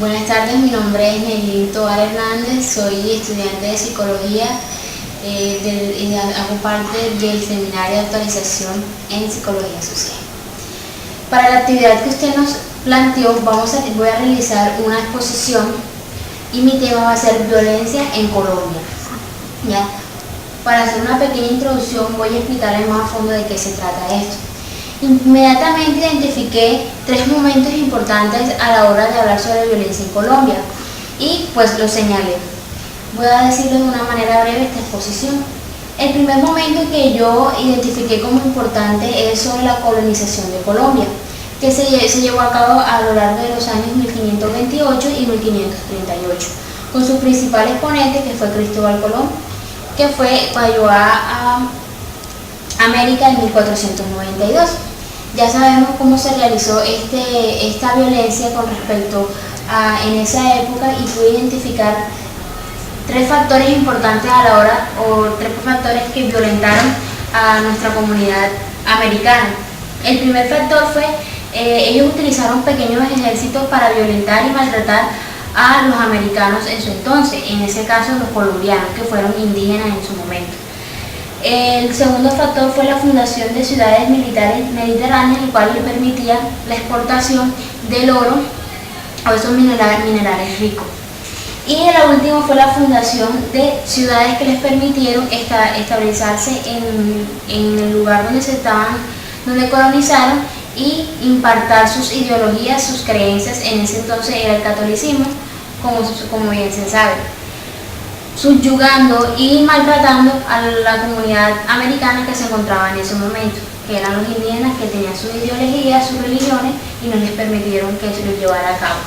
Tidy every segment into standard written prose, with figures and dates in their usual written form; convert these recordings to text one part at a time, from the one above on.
Buenas tardes, mi nombre es Nelly Tovar Hernández, soy estudiante de psicología y hago parte del seminario de actualización en psicología social. Para la actividad que usted nos planteó, voy a realizar una exposición y mi tema va a ser violencia en Colombia. ¿Ya? Para hacer una pequeña introducción voy a explicarles más a fondo de qué se trata esto. Inmediatamente identifiqué tres momentos importantes a la hora de hablar sobre violencia en Colombia y pues los señalé. Voy a decirlo de una manera breve esta exposición. El primer momento que yo identifiqué como importante es sobre la colonización de Colombia, que se llevó a cabo a lo largo de los años 1528 y 1538, con su principal exponente que fue Cristóbal Colón, que llegó a América en 1492. Ya sabemos cómo se realizó esta violencia con respecto a en esa época y pude identificar tres factores importantes a la hora, o tres factores que violentaron a nuestra comunidad americana. El primer factor fue, ellos utilizaron pequeños ejércitos para violentar y maltratar a los americanos en su entonces, en ese caso los colombianos, que fueron indígenas en su momento. El segundo factor fue la fundación de ciudades militares mediterráneas, el cual le permitía la exportación del oro o esos minerales ricos. Y el último fue la fundación de ciudades que les permitieron estabilizarse en el lugar donde colonizaron y impartir sus ideologías, sus creencias. En ese entonces era el catolicismo, como bien se sabe, subyugando y maltratando a la comunidad americana que se encontraba en ese momento, que eran los indígenas, que tenían sus ideologías, sus religiones, y no les permitieron que se los llevara a cabo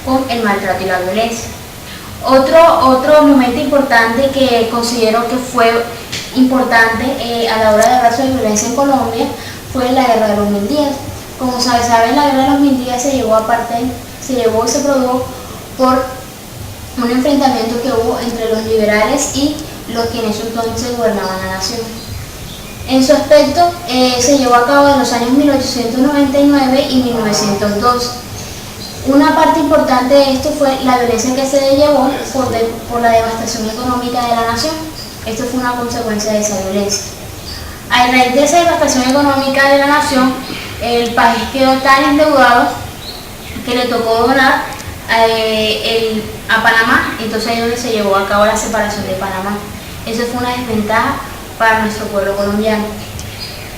con el maltrato y la violencia. Otro momento importante que considero que fue importante a la hora de hablar sobre violencia en Colombia fue la Guerra de los 1000 días. Como saben, la Guerra de los 1000 días se produjo por un enfrentamiento que hubo entre los liberales y los que en ese entonces gobernaban la nación. En su aspecto, se llevó a cabo en los años 1899 y 1902. Una parte importante de esto fue la violencia que se llevó por la devastación económica de la nación. Esto fue una consecuencia de esa violencia. A raíz de esa devastación económica de la nación, el país quedó tan endeudado que le tocó donar a Panamá, entonces ahí es donde se llevó a cabo la separación de Panamá. Eso fue una desventaja para nuestro pueblo colombiano.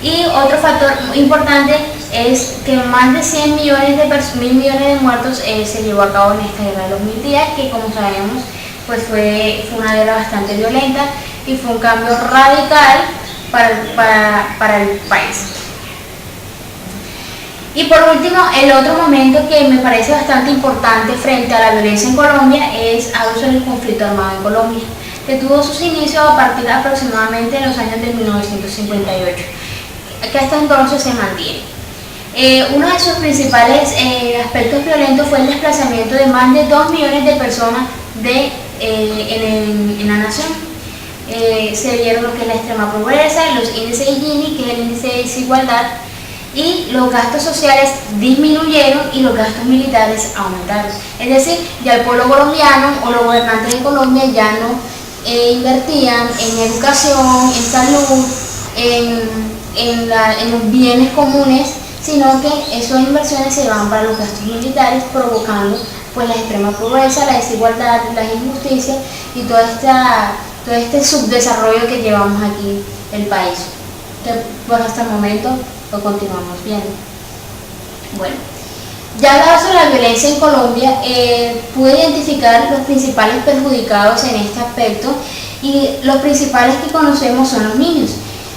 Y otro factor importante es que más de 100 millones de muertos se llevó a cabo en esta Guerra de los 1000 días, que como sabemos pues fue una guerra bastante violenta y fue un cambio radical para el país. Y por último, el otro momento que me parece bastante importante frente a la violencia en Colombia es algo sobre el conflicto armado en Colombia, que tuvo sus inicios a partir de aproximadamente los años de 1958, que hasta entonces se mantiene. Uno de sus principales aspectos violentos fue el desplazamiento de más de 2 millones de personas en la nación. Se vieron lo que es la extrema pobreza, los índices de Gini, que es el índice de desigualdad, y los gastos sociales disminuyeron y los gastos militares aumentaron. Es decir, ya el pueblo colombiano o los gobernantes de Colombia ya no invertían en educación, en salud, en los bienes comunes, sino que esas inversiones se van para los gastos militares, provocando pues la extrema pobreza, la desigualdad, las injusticias y todo este subdesarrollo que llevamos aquí el país, que bueno, hasta el momento lo continuamos viendo. Bueno, ya hablado sobre la violencia en Colombia, pude identificar los principales perjudicados en este aspecto, y los principales que conocemos son los niños.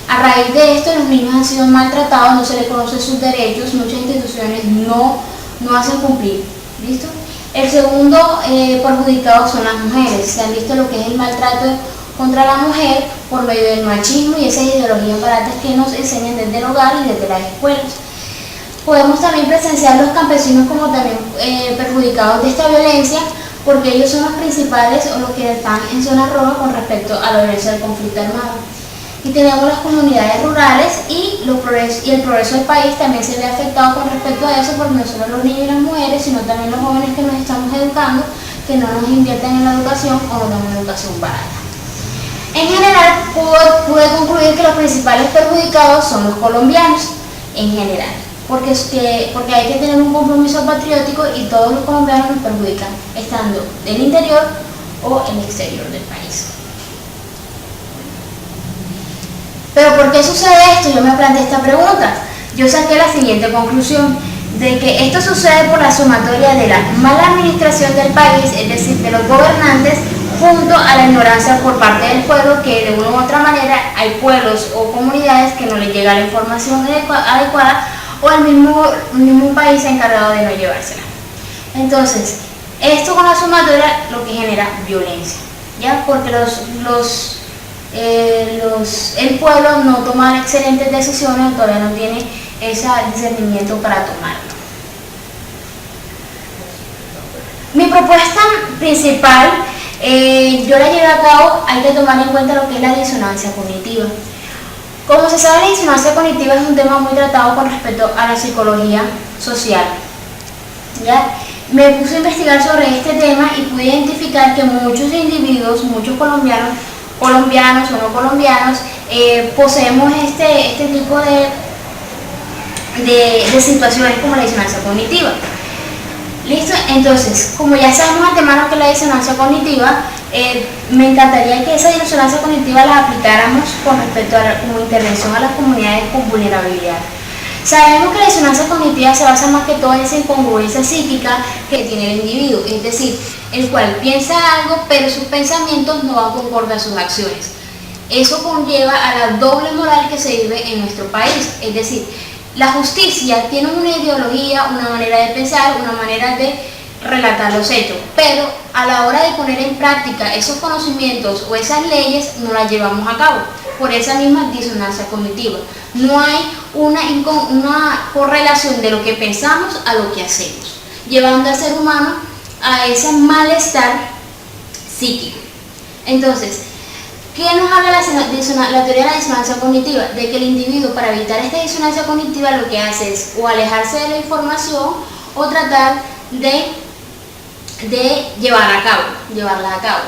A raíz de esto, los niños han sido maltratados, no se les conocen sus derechos, muchas instituciones no hacen cumplir. ¿Listo? El segundo perjudicado son las mujeres. Se han visto lo que es el maltrato contra la mujer por medio del machismo y esas ideologías baratas que nos enseñan desde el hogar y desde las escuelas. Podemos también presenciar los campesinos como también perjudicados de esta violencia, porque ellos son los principales o los que están en zona roja con respecto a la violencia del conflicto armado. y tenemos las comunidades rurales y el progreso del país también se ve afectado con respecto a eso, porque no solo los niños y las mujeres, sino también los jóvenes que nos estamos educando, que no nos invierten en la educación o no dan una educación barata. En general, pude concluir que los principales perjudicados son los colombianos, en general, porque hay que tener un compromiso patriótico y todos los colombianos nos perjudican, estando en el interior o en el exterior del país. ¿Pero por qué sucede esto? Yo me planteé esta pregunta. Yo saqué la siguiente conclusión, de que esto sucede por la sumatoria de la mala administración del país, es decir, de los gobernantes, junto a la ignorancia por parte del pueblo, que de una u otra manera hay pueblos o comunidades que no les llega la información adecuada, o el mismo país encargado de no llevársela. Entonces, esto con la sumatoria lo que genera violencia, ¿ya? Porque el pueblo no toma excelentes decisiones, todavía no tiene ese discernimiento para tomarlo. Mi propuesta principal, yo la llevé a cabo, hay que tomar en cuenta lo que es la disonancia cognitiva. Como se sabe, la disonancia cognitiva es un tema muy tratado con respecto a la psicología social, ¿ya? Me puse a investigar sobre este tema y pude identificar que muchos individuos, muchos colombianos o no colombianos, poseemos este tipo de situaciones como la disonancia cognitiva. ¿Listo? Entonces, como ya sabemos antemano que la disonancia cognitiva, me encantaría que esa disonancia cognitiva la aplicáramos con respecto como intervención a las comunidades con vulnerabilidad. Sabemos que la disonancia cognitiva se basa más que todo en esa incongruencia psíquica que tiene el individuo, es decir, el cual piensa algo, pero sus pensamientos no van conforme a sus acciones. Eso conlleva a la doble moral que se vive en nuestro país, es decir, la justicia tiene una ideología, una manera de pensar, una manera de relatar los hechos, pero a la hora de poner en práctica esos conocimientos o esas leyes no las llevamos a cabo por esa misma disonancia cognitiva. No hay una correlación de lo que pensamos a lo que hacemos, llevando al ser humano a ese malestar psíquico. Entonces, ¿qué nos habla la teoría de la disonancia cognitiva? De que el individuo, para evitar esta disonancia cognitiva, lo que hace es o alejarse de la información o tratar de llevarla a cabo.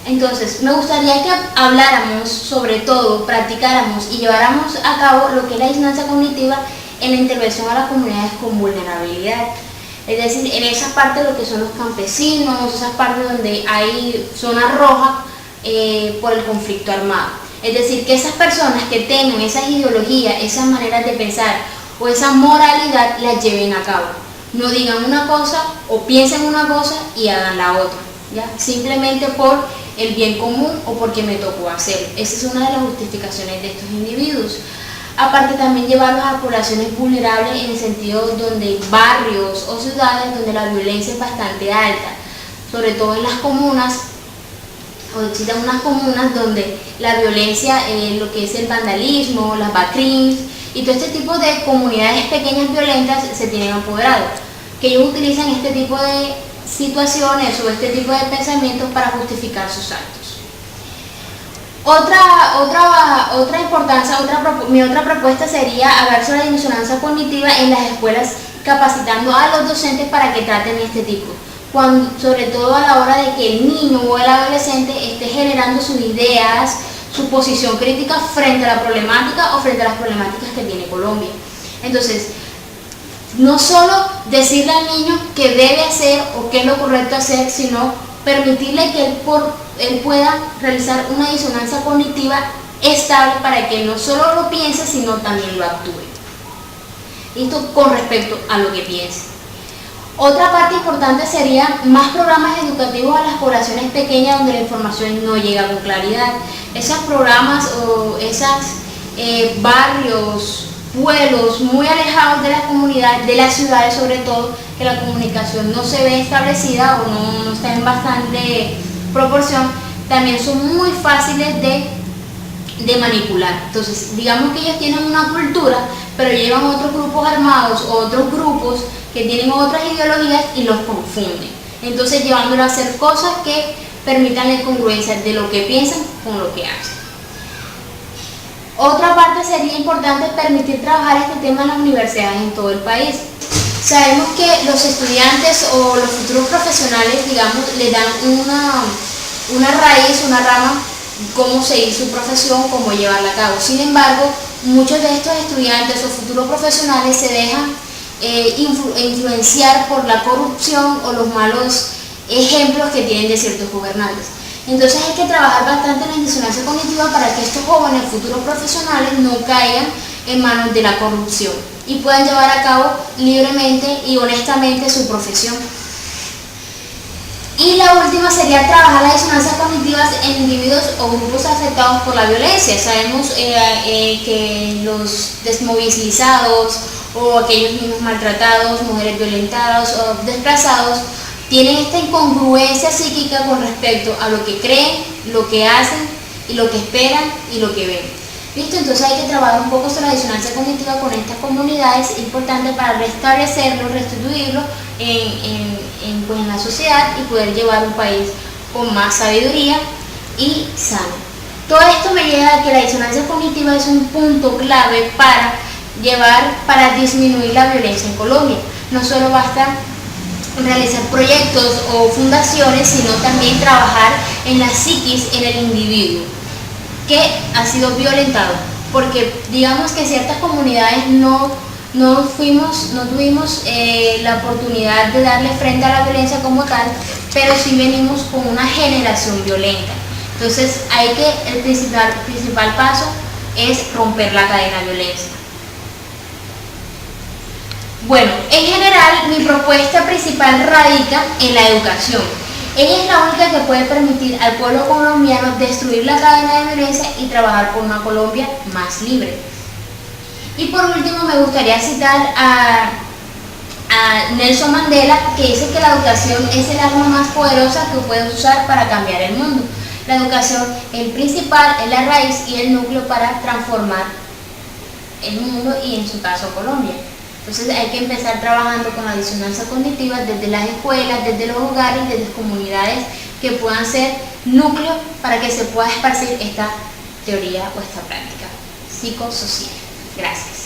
Entonces, me gustaría que habláramos, sobre todo, practicáramos y lleváramos a cabo lo que es la disonancia cognitiva en la intervención a las comunidades con vulnerabilidad. Es decir, en esas partes lo que son los campesinos, esas partes donde hay zonas rojas por el conflicto armado. Es decir, que esas personas que tengan esas ideologías, esas maneras de pensar o esa moralidad las lleven a cabo. No digan una cosa o piensen una cosa y hagan la otra, ¿ya? Simplemente por el bien común o porque me tocó hacerlo. Esa es una de las justificaciones de estos individuos. Aparte, también llevarlos a poblaciones vulnerables en el sentido donde hay barrios o ciudades donde la violencia es bastante alta, sobre todo en las comunas, o existen unas comunas donde la violencia, lo que es el vandalismo, las bacrims y todo este tipo de comunidades pequeñas violentas se tienen apoderado, que ellos utilizan este tipo de situaciones o este tipo de pensamientos para justificar sus actos. Mi otra propuesta sería hablar sobre la disonancia cognitiva en las escuelas, capacitando a los docentes para que traten este tipo, sobre todo a la hora de que el niño o el adolescente esté generando sus ideas, su posición crítica frente a la problemática o frente a las problemáticas que tiene Colombia. Entonces, no solo decirle al niño qué debe hacer o qué es lo correcto hacer, sino permitirle que él pueda realizar una disonancia cognitiva estable para que él no solo lo piense, sino también lo actúe. Esto con respecto a lo que piense. Otra parte importante sería más programas educativos a las poblaciones pequeñas donde la información no llega con claridad. Esos programas o esos barrios, pueblos muy alejados de la comunidad, de las ciudades sobre todo, que la comunicación no se ve establecida o no está en bastante proporción, también son muy fáciles de manipular. Entonces, digamos que ellos tienen una cultura, pero llevan otros grupos armados o otros grupos que tienen otras ideologías y los confunden. Entonces, llevándolos a hacer cosas que permitan la incongruencia de lo que piensan con lo que hacen. Otra parte sería importante permitir trabajar este tema en las universidades en todo el país. Sabemos que los estudiantes o los futuros profesionales, digamos, le dan una raíz, una rama, cómo seguir su profesión, cómo llevarla a cabo. Sin embargo, muchos de estos estudiantes o futuros profesionales se dejan influenciar por la corrupción o los malos ejemplos que tienen de ciertos gobernantes. Entonces hay que trabajar bastante en la disonancia cognitiva para que estos jóvenes futuros profesionales no caigan en manos de la corrupción y puedan llevar a cabo libremente y honestamente su profesión. Y la última sería trabajar las disonancias cognitivas en individuos o grupos afectados por la violencia. Sabemos que los desmovilizados o aquellos niños maltratados, mujeres violentadas o desplazados tienen esta incongruencia psíquica con respecto a lo que creen, lo que hacen y lo que esperan y lo que ven. ¿Listo? Entonces hay que trabajar un poco sobre la disonancia cognitiva con estas comunidades, importante para restablecerlo, restituirlo en la sociedad y poder llevar un país con más sabiduría y sano. Todo esto me lleva a que la disonancia cognitiva es un punto clave para disminuir la violencia en Colombia. No solo basta realizar proyectos o fundaciones, sino también trabajar en la psiquis, en el individuo que ha sido violentado, porque digamos que ciertas comunidades no tuvimos la oportunidad de darle frente a la violencia como tal, pero sí venimos con una generación violenta. Entonces el principal paso es romper la cadena de violencia. Bueno, en general mi propuesta principal radica en la educación. Ella es la única que puede permitir al pueblo colombiano destruir la cadena de violencia y trabajar por una Colombia más libre. Y por último me gustaría citar a Nelson Mandela, que dice que la educación es el arma más poderosa que puedes usar para cambiar el mundo. La educación es el principal, es la raíz y el núcleo para transformar el mundo y en su caso Colombia. Entonces hay que empezar trabajando con la disonancia cognitiva desde las escuelas, desde los hogares, desde comunidades que puedan ser núcleos para que se pueda esparcir esta teoría o esta práctica psicosocial. Gracias.